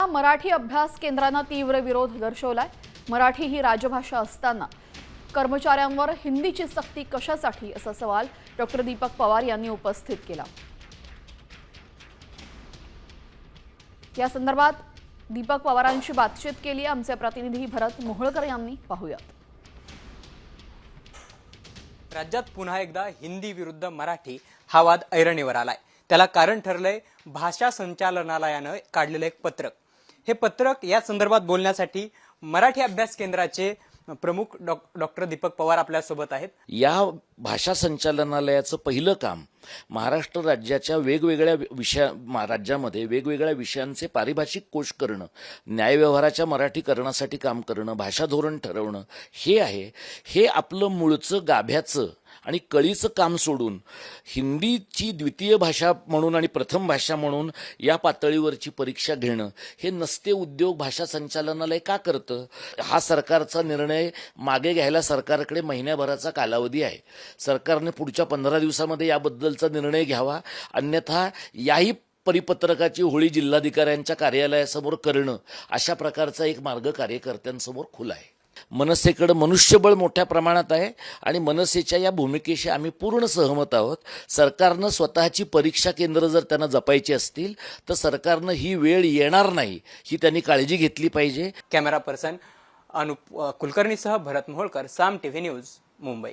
मराठी अभ्यास केंद्रानं तीव्र विरोध दर्शवलाय। मराठी ही राजभाषा असताना कर्मचाऱ्यांवर हिंदीची सक्ती कशासाठी असा सवाल डॉक्टर दीपक पवार यांनी उपस्थित केला। या संदर्भात दीपक पवारांशी बातचीत केली आमचे प्रतिनिधी भरत मोहोळकर यांनी। पाहूयात। राज्यात पुन्हा एकदा हिंदी विरुद्ध मराठी हा वाद ऐरणीवर आलाय। त्याला कारण ठरलंय भाषा संचालनालयानं काढलेलं एक पत्रक। हे पत्रक या संदर्भात बोलण्यासाठी मराठी अभ्यास केंद्राचे प्रमुख डॉक्टर दीपक पवार आपल्या सोबत आहेत। या भाषा संचालनालयाचं पहिलं काम महाराष्ट्र राज्याच्या वेगवेगळ्या राज्यामध्ये वेगवेगळ्या विषयांचे पारिभाषिक कोश करणं, न्यायव्यवहाराच्या मराठीकरणासाठी काम करणं, भाषा धोरण ठरवणं हे आहे। हे आपलं मूळचं गाभ्याचं आणि कळीचं काम सोडून हिंदीची द्वितीय भाषा म्हणून आणि प्रथम भाषा म्हणून या पातळीवरची परीक्षा घेणं हे नसते उद्योग भाषा संचालनालय का करतं? हा सरकारचा निर्णय मागे घ्यायला सरकारकडे महिन्याभराचा कालावधी आहे। सरकारने पुढच्या 15 दिवसामध्ये याबद्दलचा निर्णय घ्यावा, अन्यथा याही परिपत्रकाची होळी जिल्हाधिकाऱ्यांच्या कार्यालयासमोर करणं अशा प्रकारचा एक मार्ग कार्यकर्त्यांसमोर खुला आहे। मनसेकडे मनुष्यबळ मोठ्या प्रमाणात आहे आणि मनसेच्या या भूमिकेशी आम्ही पूर्ण सहमत आहोत। सरकारनं स्वतःची परीक्षा केंद्र जर त्यांना जपायची असतील तर सरकारनं ही वेळ येणार नाही ही त्यांनी काळजी घेतली पाहिजे। कॅमेरा पर्सन अनुप कुलकर्णीसह भरत मोहोळकर, साम टीव्ही न्यूज, मुंबई।